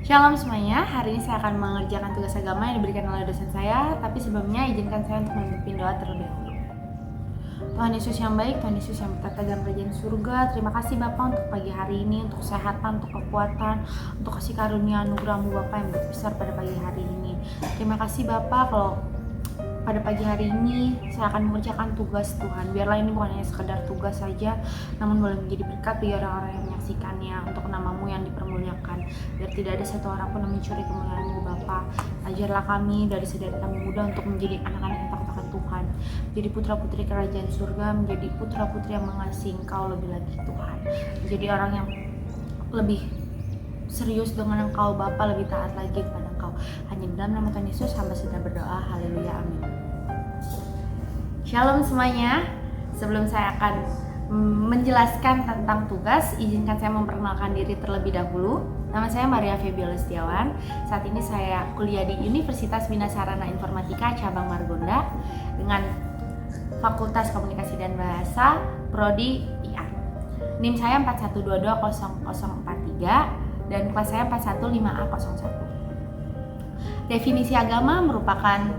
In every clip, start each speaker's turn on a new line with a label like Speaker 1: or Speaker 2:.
Speaker 1: Shalom semuanya, hari ini saya akan mengerjakan tugas agama yang diberikan oleh dosen saya. Tapi sebelumnya izinkan saya untuk memimpin doa terlebih dahulu. Tuhan Yesus yang baik, Tuhan Yesus yang bertata dalam kerajaan surga, terima kasih Bapa untuk pagi hari ini, untuk kesehatan, untuk kekuatan, untuk kasih karunia anugerah-Mu Bapa yang besar pada pagi hari ini. Terima kasih Bapa kalau pada pagi hari ini saya akan mengerjakan tugas Tuhan. Biarlah ini bukan hanya sekedar tugas saja, namun boleh menjadi berkat bagi orang-orang yang menyaksikannya, untuk nama-Mu yang dipermuliakan. Biar tidak ada satu orang pun yang mencuri kemuliaan-Mu Bapa. Ajarlah kami dari sedari kami muda untuk menjadi anak-anak yang takut akan Tuhan, menjadi putra-putri kerajaan surga, menjadi putra-putri yang mengasihi Engkau lebih lagi Tuhan, menjadi orang yang lebih serius dengan Engkau Bapa, lebih taat lagi kepada Engkau. Hanya di dalam nama Tuhan Yesus hamba sedang berdoa. Haleluya, amin. Shalom semuanya. Sebelum saya akan menjelaskan tentang tugas, izinkan saya memperkenalkan diri terlebih dahulu. Nama saya Maria Febiola Setiawan. Saat ini saya kuliah di Universitas Bina Sarana Informatika Cabang Margonda dengan Fakultas Komunikasi dan Bahasa, Prodi IAR. NIM saya 41220043 dan kelas saya 415A01. Definisi agama merupakan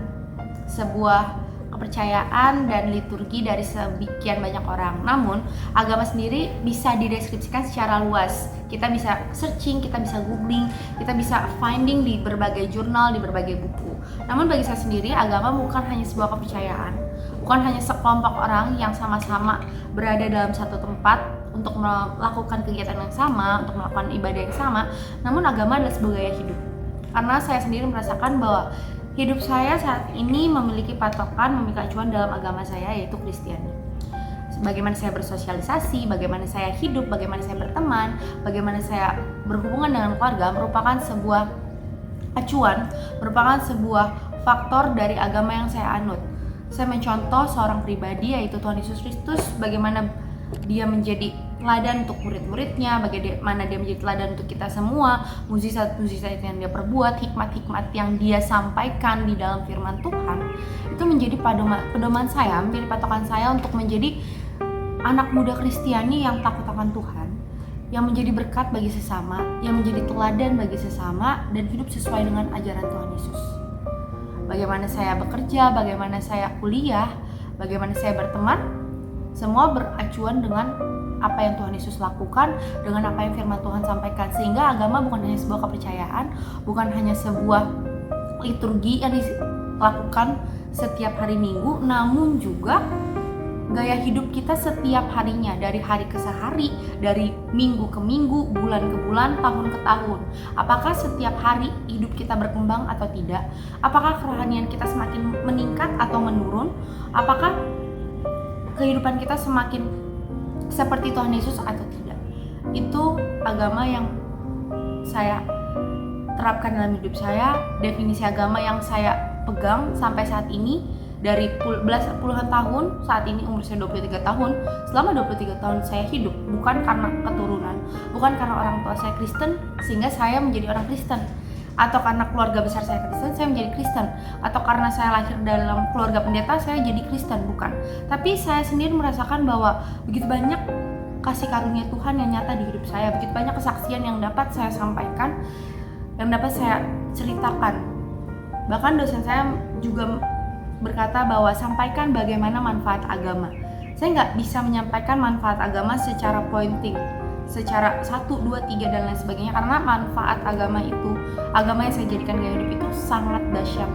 Speaker 1: sebuah kepercayaan dan liturgi dari sekian banyak orang. Namun, agama sendiri bisa dideskripsikan secara luas. Kita bisa searching, kita bisa googling, kita bisa finding di berbagai jurnal, di berbagai buku. Namun bagi saya sendiri, agama bukan hanya sebuah kepercayaan, bukan hanya sekelompok orang yang sama-sama berada dalam satu tempat untuk melakukan kegiatan yang sama, untuk melakukan ibadah yang sama. Namun agama adalah sebuah gaya hidup. Karena saya sendiri merasakan bahwa hidup saya saat ini memiliki patokan, memiliki acuan dalam agama saya, yaitu Kristiani. Bagaimana saya bersosialisasi, bagaimana saya hidup, bagaimana saya berteman, bagaimana saya berhubungan dengan keluarga merupakan sebuah acuan, merupakan sebuah faktor dari agama yang saya anut. Saya mencontoh seorang pribadi, yaitu Tuhan Yesus Kristus, bagaimana dia menjadi teladan untuk murid-muridnya, bagaimana dia menjadi teladan untuk kita semua, mukjizat-mukjizat yang dia perbuat, hikmat-hikmat yang dia sampaikan di dalam firman Tuhan, itu menjadi pedoman saya, menjadi patokan saya untuk menjadi anak muda Kristiani yang takut akan Tuhan, yang menjadi berkat bagi sesama, yang menjadi teladan bagi sesama, dan hidup sesuai dengan ajaran Tuhan Yesus. Bagaimana saya bekerja, bagaimana saya kuliah, bagaimana saya berteman, semua beracuan dengan apa yang Tuhan Yesus lakukan, dengan apa yang firman Tuhan sampaikan. Sehingga agama bukan hanya sebuah kepercayaan, bukan hanya sebuah liturgi yang dilakukan setiap hari Minggu, namun juga gaya hidup kita setiap harinya, dari hari ke hari, dari minggu ke minggu, bulan ke bulan, tahun ke tahun. Apakah setiap hari hidup kita berkembang atau tidak? Apakah kerohanian kita semakin meningkat atau menurun? Apakah kehidupan kita semakin seperti Tuhan Yesus atau tidak? Itu agama yang saya terapkan dalam hidup saya, definisi agama yang saya pegang sampai saat ini dari puluhan tahun. Saat ini umur saya 23 tahun. Selama 23 tahun saya hidup bukan karena keturunan, bukan karena orang tua saya Kristen sehingga saya menjadi orang Kristen, atau karena keluarga besar saya Kristen saya menjadi Kristen, atau karena saya lahir dalam keluarga pendeta saya jadi Kristen, bukan. Tapi saya sendiri merasakan bahwa begitu banyak kasih karunia Tuhan yang nyata di hidup saya, begitu banyak kesaksian yang dapat saya sampaikan, yang dapat saya ceritakan. Bahkan dosen saya juga berkata bahwa sampaikan bagaimana manfaat agama. Saya nggak bisa menyampaikan manfaat agama secara pointing, secara 1, 2, 3 dan lain sebagainya, karena manfaat agama itu, agama yang saya jadikan gaya hidup itu sangat dahsyat.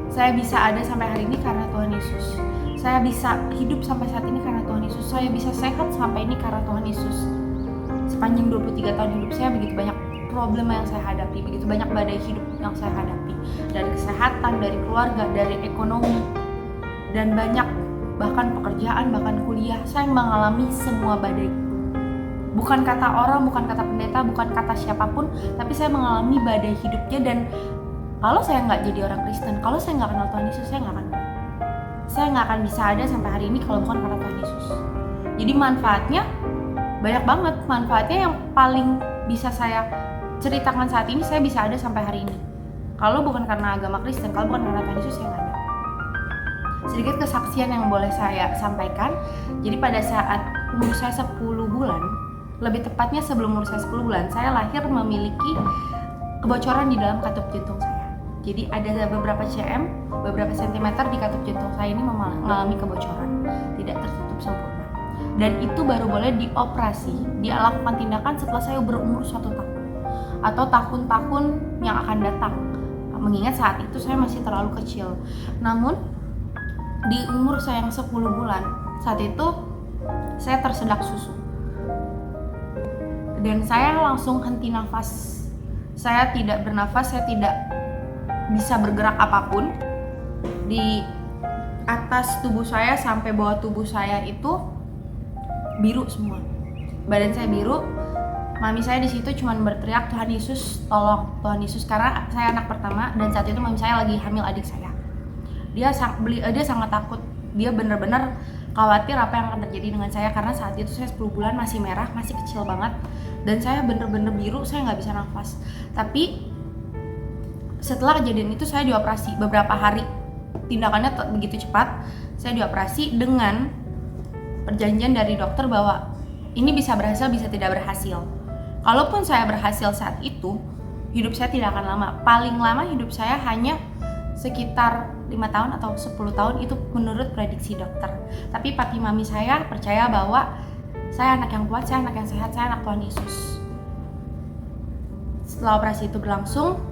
Speaker 1: Saya bisa ada sampai hari ini karena Tuhan Yesus. Saya bisa hidup sampai saat ini karena Tuhan Yesus. Saya bisa sehat sampai ini karena Tuhan Yesus. Sepanjang 23 tahun hidup saya, begitu banyak problem yang saya hadapi, begitu banyak badai hidup yang saya hadapi, dari kesehatan, dari keluarga, dari ekonomi, dan banyak, bahkan pekerjaan, bahkan kuliah. Saya mengalami semua badai. Bukan kata orang, bukan kata pendeta, bukan kata siapapun, tapi saya mengalami badai hidupnya. Dan kalau saya nggak jadi orang Kristen, kalau saya nggak kenal Tuhan Yesus, saya nggak akan bisa ada sampai hari ini kalau bukan karena Tuhan Yesus. Jadi manfaatnya banyak banget. Manfaatnya yang paling bisa saya ceritakan saat ini, saya bisa ada sampai hari ini. Kalau bukan karena agama Kristen, kalau bukan karena Tuhan Yesus, saya nggak ada. Sedikit kesaksian yang boleh saya sampaikan. Jadi pada saat umur saya 10 bulan, lebih tepatnya sebelum umur saya 10 bulan, saya lahir memiliki kebocoran di dalam katup jantung saya. Jadi ada beberapa cm, beberapa sentimeter di katup jantung saya ini mengalami kebocoran, tidak tertutup sempurna. Dan itu baru boleh dioperasi, dia lakukan tindakan setelah saya berumur 1 tahun atau tahun-tahun yang akan datang. Mengingat saat itu saya masih terlalu kecil. Namun di umur saya yang 10 bulan, saat itu saya tersedak susu. Dan saya langsung henti nafas. Saya tidak bernafas, saya tidak bisa bergerak apapun. Di atas tubuh saya sampai bawah tubuh saya itu biru semua. Badan saya biru. Mami saya di situ cuma berteriak, "Tuhan Yesus, tolong, Tuhan Yesus," karena saya anak pertama dan saat itu mami saya lagi hamil adik saya. Dia sangat takut. Dia benar-benar khawatir apa yang akan terjadi dengan saya karena saat itu saya 10 bulan, masih merah, masih kecil banget dan saya benar-benar biru, saya nggak bisa nafas. Tapi setelah kejadian itu saya dioperasi beberapa hari. Tindakannya begitu cepat. Saya dioperasi dengan perjanjian dari dokter bahwa ini bisa berhasil, bisa tidak berhasil. Kalaupun saya berhasil saat itu, hidup saya tidak akan lama. Paling lama hidup saya hanya sekitar 5 tahun atau 10 tahun, itu menurut prediksi dokter. Tapi papi mami saya percaya bahwa saya anak yang kuat, saya anak yang sehat, saya anak Tuhan Yesus. Setelah operasi itu berlangsung,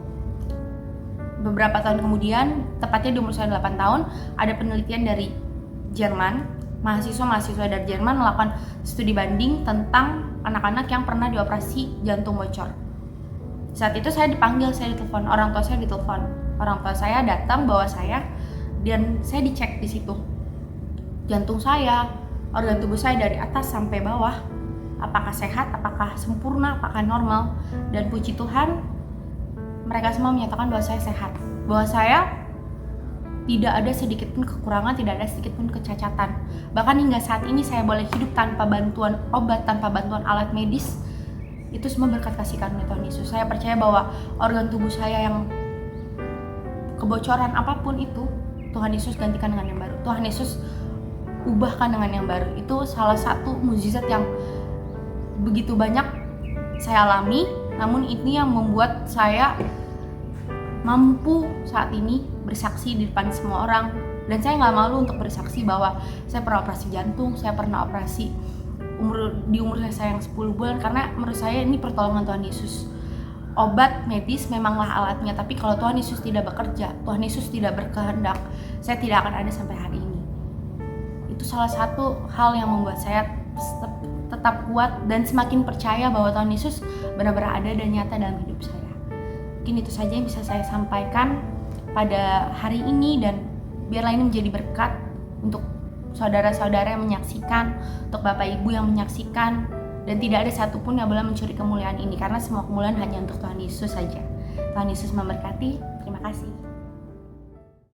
Speaker 1: beberapa tahun kemudian, tepatnya di umur saya 8 tahun, ada penelitian dari Jerman. Mahasiswa dari Jerman melakukan studi banding tentang anak-anak yang pernah dioperasi jantung bocor. Saat itu saya dipanggil, saya ditelepon, orang tua saya ditelepon. Orang tua saya datang bawa saya dan saya dicek di situ. Jantung saya, organ tubuh saya dari atas sampai bawah, apakah sehat, apakah sempurna, apakah normal. Dan puji Tuhan, mereka semua menyatakan bahwa saya sehat, bahwa saya tidak ada sedikit pun kekurangan, tidak ada sedikit pun kecacatan. Bahkan hingga saat ini saya boleh hidup tanpa bantuan obat, tanpa bantuan alat medis. Itu semua berkat kasih karunia Tuhan Yesus. Saya percaya bahwa organ tubuh saya yang kebocoran apapun itu, Tuhan Yesus gantikan dengan yang baru. Tuhan Yesus ubahkan dengan yang baru. Itu salah satu mukjizat yang begitu banyak saya alami, namun ini yang membuat saya mampu saat ini bersaksi di depan semua orang. Dan saya nggak malu untuk bersaksi bahwa saya pernah operasi jantung, saya pernah operasi di umur saya yang 10 bulan, karena menurut saya ini pertolongan Tuhan Yesus. Obat medis memanglah alatnya, tapi kalau Tuhan Yesus tidak bekerja, Tuhan Yesus tidak berkehendak, saya tidak akan ada sampai hari ini. Itu salah satu hal yang membuat saya tetap kuat dan semakin percaya bahwa Tuhan Yesus benar-benar ada dan nyata dalam hidup saya. Mungkin itu saja yang bisa saya sampaikan pada hari ini, dan biarlah ini menjadi berkat untuk saudara-saudara yang menyaksikan, untuk Bapak Ibu yang menyaksikan, dan tidak ada satupun yang boleh mencuri kemuliaan ini, karena semua kemuliaan hanya untuk Tuhan Yesus saja. Tuhan Yesus memberkati. Terima kasih.